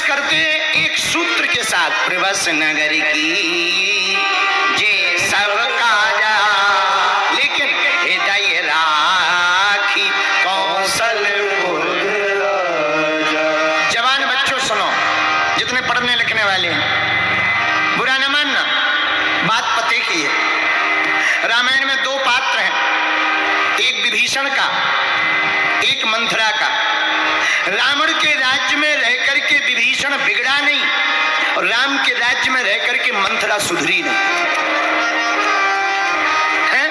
करते एक सूत्र के साथ, प्रवस नगर की जे सब काजा, लेकिन हृदय राखी कौशलपुर राजा। जवान बच्चों सुनो, जितने पढ़ने लिखने वाले हैं, बुरा न मानना, बात पते की है। रामायण में दो पात्र हैं, एक विभीषण का, एक मंथरा का। रावण के राज्य में रहकर के विभीषण बिगड़ा नहीं, और राम के राज्य में रहकर के मंथरा सुधरी नहीं है।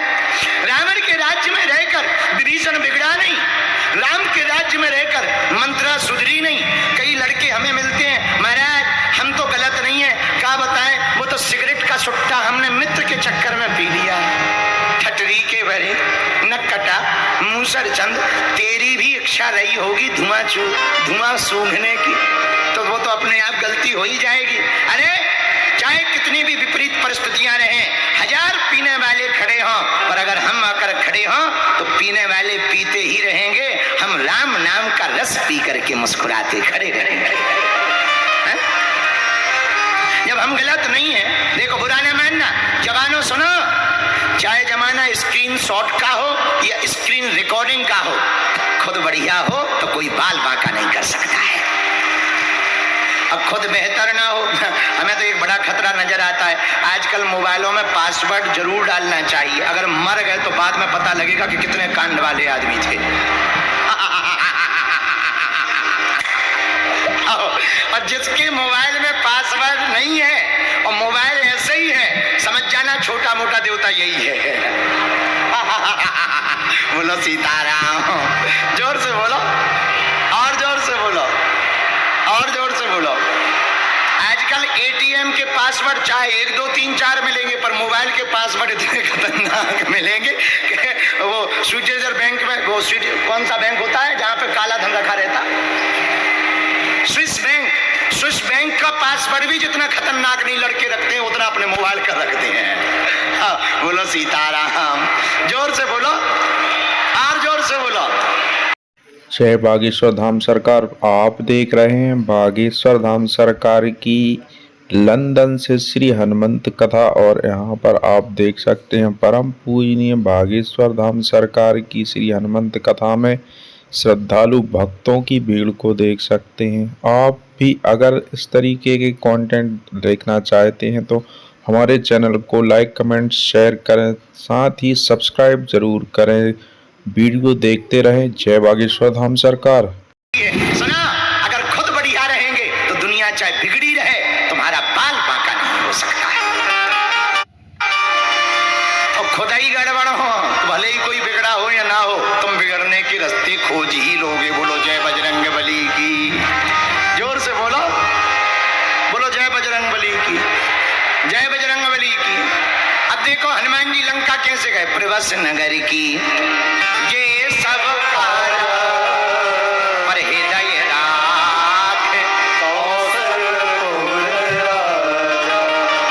रावण के राज्य में रहकर विभीषण बिगड़ा नहीं, राम के राज्य में रहकर मंथरा सुधरी नहीं। कई लड़के हमें मिलते हैं, महाराज हम तो गलत नहीं है, क्या बताएं, वो तो सिगरेट का सुट्टा हमने मित्र के चक्कर में पी लिया है। ठटरी के भरे न कटा मूसर चंद, तेरी भी इच्छा रही होगी धुआं सूंघने की, तो वो तो अपने आप गलती हो ही जाएगी। अरे चाहे कितनी भी विपरीत परिस्थितियां रहें, हजार पीने वाले खड़े हों, पर अगर हम आकर खड़े हों तो पीने वाले पीते ही रहेंगे, हम राम नाम का रस पी करके मुस्कुराते खड़े रहेंगे। जब हम गलत नहीं है, देखो बुरा न मानना, जवानों सुनो, चाहे जमाना स्क्रीन शॉट का हो या स्क्रीन रिकॉर्डिंग का हो, खुद बढ़िया हो तो कोई बाल बांका नहीं कर सकता है। अब खुद बेहतर ना हो, हमें तो एक बड़ा खतरा नजर आता है। आजकल मोबाइलों में पासवर्ड जरूर डालना चाहिए, अगर मर गए तो बाद में पता लगेगा कि कितने कांड वाले आदमी थे। और जिसके मोबाइल में पासवर्ड नहीं है और मोबाइल ऐसे ही है, समझ जाना छोटा मोटा देवता यही है। बोलो सीताराम, जोर से बोलो, और जोर से बोलो, और जोर से बोलो। आजकल एटीएम के पासवर्ड चाहे 1 2 3 4 मिलेंगे, पर मोबाइल के पासवर्ड इतने खतरनाक मिलेंगे कि वो स्विट्जरलैंड बैंक में, वो कौन सा बैंक होता है जहां पे काला धन रखा रहता, स्विस बैंक का पासवर्ड भी जितना खतरनाक नहीं लड़के रखते हैं, उतना अपने मोबाइल का रखते हैं। हाँ, बोलो सीताराम, जोर से बोलो, और जोर से बोलो। जय बागेश्वर धाम सरकार। आप देख रहे हैं बागेश्वर धाम सरकार की लंदन से श्री हनुमंत कथा, और यहाँ पर आप देख सकते हैं परम पूजनीय बागेश्वर धाम सरकार की श्री हनुमंत कथा में श्रद्धालु भक्तों की भीड़ को देख सकते हैं। आप भी अगर इस तरीके के कंटेंट देखना चाहते हैं तो हमारे चैनल को लाइक कमेंट शेयर करें, साथ ही सब्सक्राइब जरूर करें। वीडियो देखते रहें। जय बागेश्वर धाम सरकार। सुना, अगर खुद बढ़िया रहेंगे तो दुनिया चाहे बिगड़ी रहे, तुम्हारा बाल बांका नहीं हो सकता है। और खुद ही गड़बड़ हो, भले ही कोई बिगड़ा हो या ना हो, तुम बिगड़ने के रास्ते खोज ही लोगे। बोलो जय बजरंग बली की, जोर से बोलो, बोलो जय बजरंग बली की, जय बजरंग बली की। अब देखो हनुमान जी लंका कैसे गए, प्रवस नगर की ये सब काज, पर हृदय राख कौशलपुर राजा।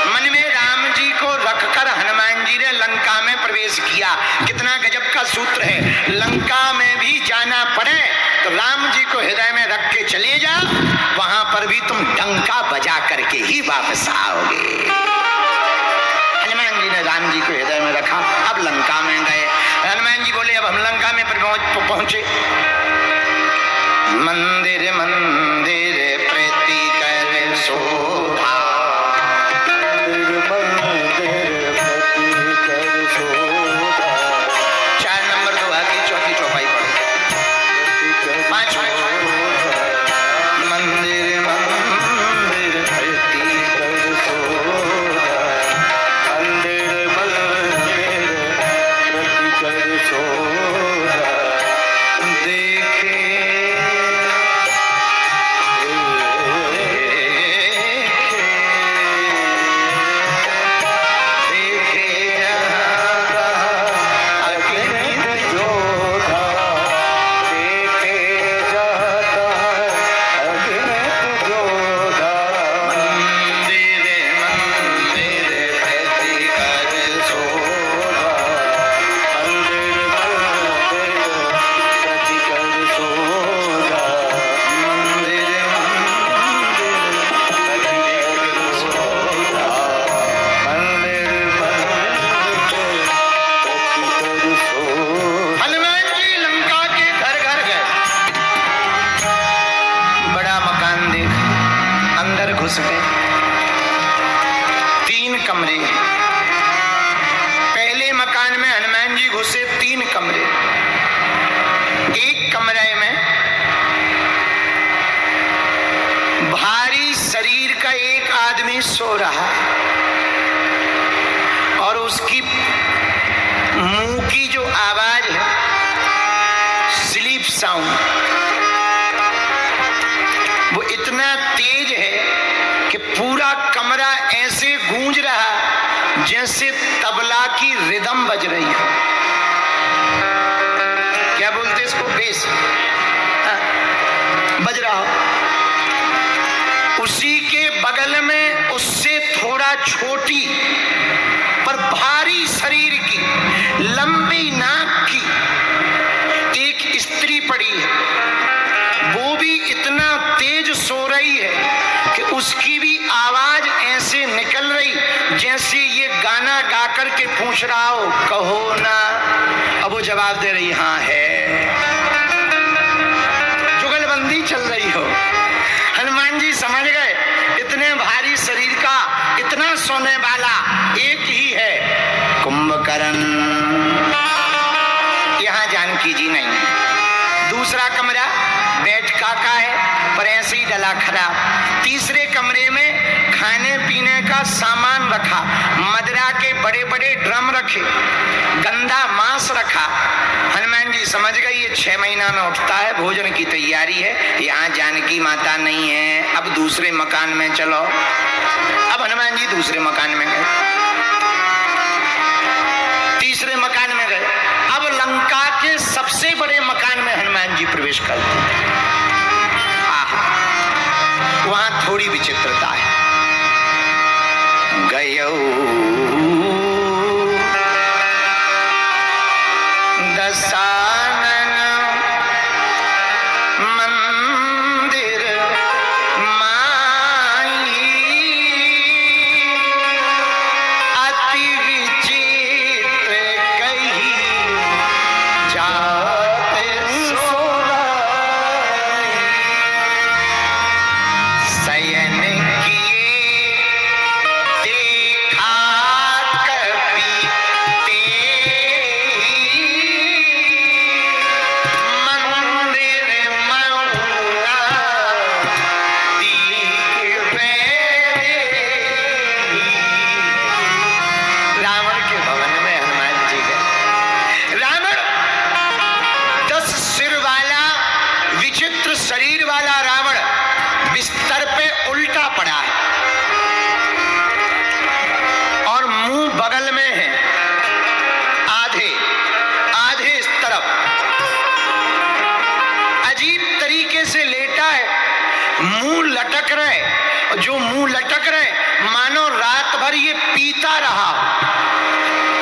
मन में राम जी को रखकर हनुमान जी ने लंका में प्रवेश किया। कितना गजब का सूत्र है, लंका में भी जाना पड़े तो राम जी को हृदय में रख के चले जाओ, वहां पर भी तुम डंका बजा करके ही वापस आओगे। हनुमान जी ने राम जी को हृदय में रखा, अब लंका में गए। हनुमान जी बोले अब हम लंका में पहुंचे। मंदिर मंदिर प्रति कर शोभा, मंदिर प्रति कर शोभा। 4 नंबर दोहा की चौथी चौपाई पढ़ो, 5 मंदिर मंदिर प्रति कर शोभा, मंदिर मंदिर प्रति कर शोभा। देखे घुस गए। 3 कमरे हैं। पहले मकान में हनुमान जी घुसे, 3 कमरे। एक कमरे में भारी शरीर का एक आदमी सो रहा और उसकी मुंह की जो आवाज है, स्लीप साउंड, वो इतना तेज है कि पूरा कमरा ऐसे गूंज रहा जैसे तबला की रिदम बज रही हो। क्या बोलते इसको? बेस बज रहा हो। उसी के बगल में उससे थोड़ा छोटी पर भारी शरीर की, लंबी नाक की एक स्त्री पड़ी है। वो भी इतना तेज सो रही है कि उसकी भी आवाज ऐसे निकल रही जैसे ये गाना गा करके पूछ रहा हो, कहो ना। अब वो जवाब दे रही, हाँ है। जुगलबंदी चल रही हो। हनुमान जी समझ गए इतने भारी शरीर का, इतना सोने वाला एक ही है, कुंभकर्ण। यहाँ जानकी जी नहीं है। दूसरा कमरा बैठका का है पर ऐसे ही डला खराब। तीसरे कमरे में खाने पीने का सामान रखा, मदिरा के बड़े बड़े ड्रम रखे, गंदा मांस रखा। हनुमान जी समझ गए ये 6 महीना में उठता है, भोजन की तैयारी है। यहाँ जानकी माता नहीं है, अब दूसरे मकान में चलो। अब हनुमान जी दूसरे मकान में गए, तीसरे मकान में गए। अब लंका के सबसे बड़े मकान में हनुमान जी प्रवेश करते हैं। वहां थोड़ी विचित्रता है। गयो दशानन मंदिर माई, अति विचित्र कही जाते शयन किए देखा कभी मंदिर मऊना दीख रावण के भवन में हनुमान जी गए। रावण 10 सिर वाला विचित्र शरीर वाला रावण बिस्तर पे उल्टा पड़ा है और मुंह बगल में है, आधे आधे इस तरफ, अजीब तरीके से लेटा है, मुंह लटक रहे। जो मुंह लटक रहे मानो रात भर ये पीता रहा,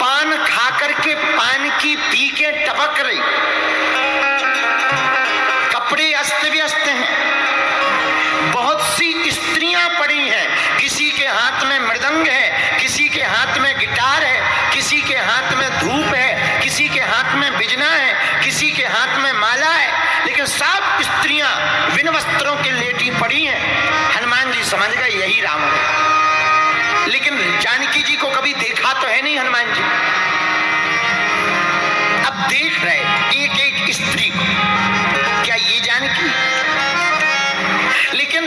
पान खा करके पान की पी के टपक रही। कपड़े अस्त व्यस्त हैं, बहुत सी स्त्रियां पड़ी हैं, किसी के हाथ में मृदंग है, किसी के हाथ में गिटार है, किसी के हाथ में धूप है, किसी के हाथ में बिजना है, किसी के हाथ में माला है, लेकिन सब स्त्रियां बिन वस्त्रों के लेटी पड़ी हैं। हनुमान जी समझ गए यही रावण है। लेकिन जानकी जी को कभी देखा तो है नहीं हनुमान जी। अब देख रहे एक एक स्त्री को, क्या ये जानकी? लेकिन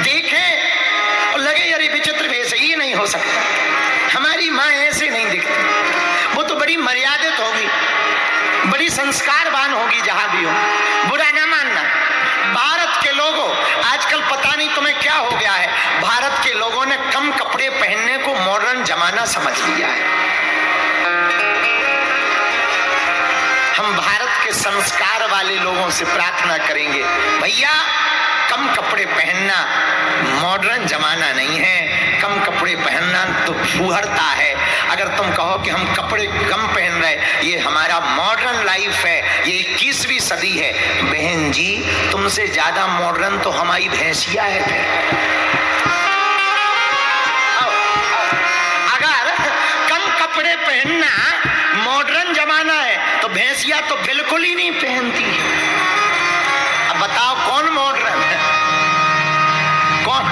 देखें और लगे यार ये विचित्र भेष, ये नहीं हो सकता, हमारी माँ ऐसे नहीं दिखती। वो तो बड़ी मर्यादित होगी, बड़ी संस्कारवान होगी जहां भी हो, बुरा ना मानना। भारत के लोगों, आजकल पता नहीं तुम्हें क्या हो गया है, भारत के लोगों ने कम कपड़े पहनने को मॉडर्न जमाना समझ लिया है। हम भारत के संस्कार वाले लोगों से प्रार्थना करेंगे, भैया कम कपड़े पहनना मॉडर्न जमाना नहीं है, कम कपड़े पहनना तो फूहड़ता है। अगर तुम कहो कि हम कपड़े कम पहन रहे, ये हमारा मॉडर्न लाइफ है, ये 21वीं सदी है। बहन जी तुमसे ज्यादा मॉडर्न तो हमारी भैंसिया है। अगर कम कपड़े पहनना मॉडर्न जमाना है तो भैंसिया तो बिल्कुल ही नहीं पहनती है। अब बताओ कौन मॉडर्न है, कौन?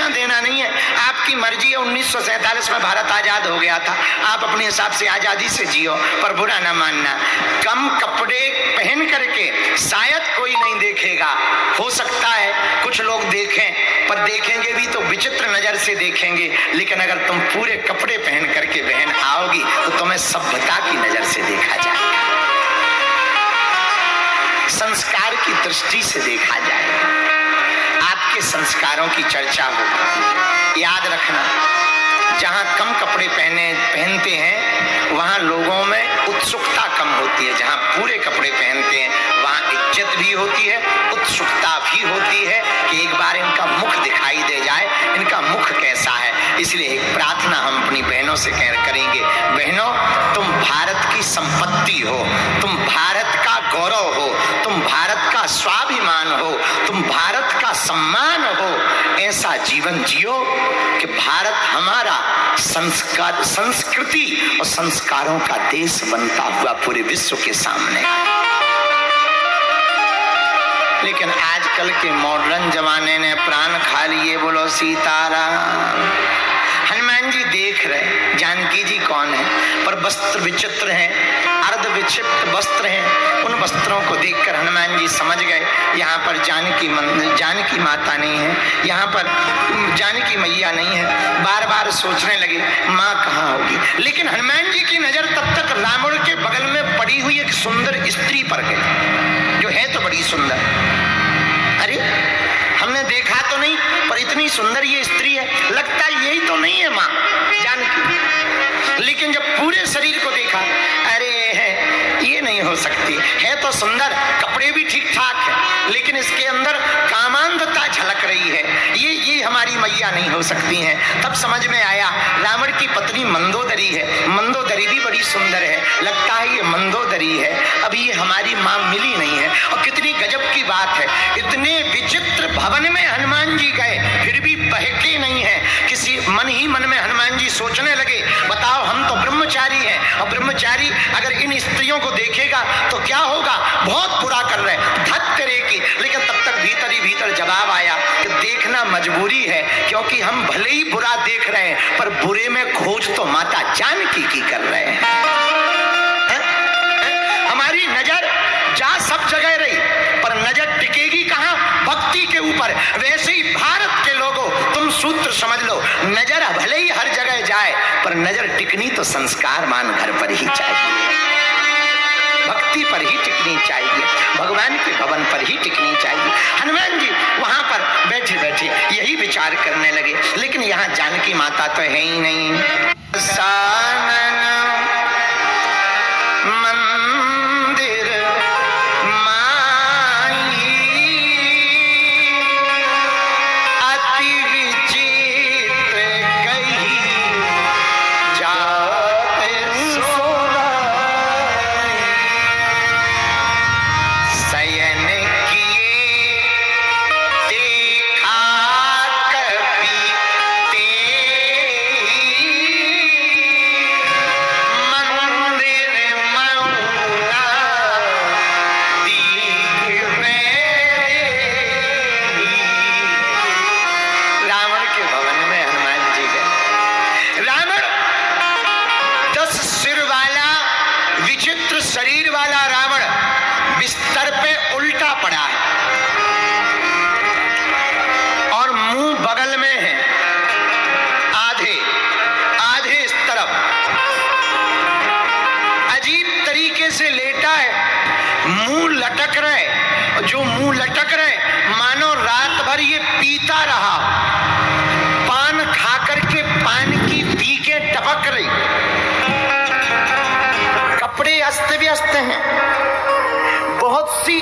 लेना देना नहीं है, आपकी मर्जी है। 1947 में भारत आजाद हो गया था, आप अपने हिसाब से आजादी से जियो, पर बुरा ना मानना। कम कपड़े पहन करके शायद कोई नहीं देखेगा, हो सकता है कुछ लोग देखें, पर देखेंगे भी तो विचित्र नजर से देखेंगे। लेकिन अगर तुम पूरे कपड़े पहन करके बहन आओगी तो तुम्हें सभ्यता की नजर से देखा जाएगा, संस्कार की दृष्टि से देखा जाएगा, आपके संस्कारों की चर्चा होगी। याद रखना, जहां कम कपड़े पहनते हैं वहां लोगों में उत्सुकता कम होती है, जहां पूरे कपड़े पहनते हैं वहां इज्जत भी होती है, उत्सुकता भी होती है कि एक बार इनका मुख दिखाई दे जाए, इनका मुख कैसा है। इसलिए एक प्रार्थना हम अपनी बहनों से करेंगे, बहनों तुम भारत की संपत्ति हो, तुम भारत का गौरव हो, तुम भारत का स्वाभिमान हो, तुम भारत का सम्मान हो। ऐसा जीवन जियो कि भारत हमारा संस्कार, संस्कृति और संस्कारों का देश बनता हुआ पूरे विश्व के सामने। लेकिन आजकल के मॉडर्न जमाने ने प्राण खा लिए, बोलो सीताराम। हनुमान जी देख रहे जानकी जी कौन है, पर वस्त्र विचित्र हैं, अर्ध विक्षिप्त वस्त्र हैं। उन वस्त्रों को देखकर हनुमान जी समझ गए यहाँ पर जानकी माता नहीं है, यहाँ पर जानकी मैया नहीं है। बार बार सोचने लगे माँ कहाँ होगी। लेकिन हनुमान जी की नजर तब तक रावण के बगल में पड़ी हुई एक सुंदर स्त्री पर गई, जो है तो बड़ी सुंदर। अरे हमने देखा तो नहीं, पर इतनी सुंदर ये स्त्री है, लगता यही तो नहीं है माँ जानकी। लेकिन जब पूरे शरीर को देखा, अरे है ये नहीं हो सकती, है तो सुंदर, कपड़े भी ठीक ठाक है, लेकिन इसके अंदर कामांधता झलक रही है, ये हमारी मैया नहीं हो सकती हैं। तब समझ में आया रावण की पत्नी मंदोदरी है, मंदोदरी भी बड़ी सुंदर है, लगता है ये मंदोदरी है, अभी ये हमारी माँ मिली नहीं है। और कितनी गजब की बात है, इतने विचित्र भवन में हनुमान जी गए फिर भी बहके नहीं है। किसी मन ही मन में हनुमान जी सोचने लगे, बताओ हम तो ब्रह्मचारी हैं, और ब्रह्मचारी अगर इन स्त्रियों को देखेगा तो क्या होगा, बहुत बुरा कर रहे धत तेरे की। लेकिन तब तक भीतर ही भीतर जवाब आया कि देखना मजबूरी है, क्योंकि हम भले ही बुरा देख रहे हैं पर बुरे में खोज तो माता जानकी की कर रहे हैं। हमारी नजर जा सब जगह रही, पर नजर टिकेगी कहां, भक्ति के ऊपर। वैसे ही भारत के लोगों, तुम सूत्र समझ लो, नजर भले ही हर जगह जाए पर नजर टिकनी तो संस्कारमान घर पर ही चाहिए, भक्ति पर ही टिकनी चाहिए, भगवान के भवन पर ही टिकनी चाहिए। हनुमान जी वहां पर बैठे बैठे यही विचार करने लगे, लेकिन यहाँ जानकी माता तो है ही नहीं। सानन मंदिर माई अति विचित्र कही जाते शयन किए देखा कभी मंदिर मऊला दीख रावण के भवन में हनुमान जी गए। रावण 10 सिर वाला विचित्र शरीर वाला रावण बिस्तर पे उल्टा पड़ा है और मुंह बगल में है, आधे आधे इस तरफ, अजीब तरीके से लेटा है, मुंह लटक रहे। जो मुंह लटक रहे मानो रात भर ये पीता रहा, पान खा करके पान की पीके टपक रही। कपड़े अस्त व्यस्त हैं, बहुत सी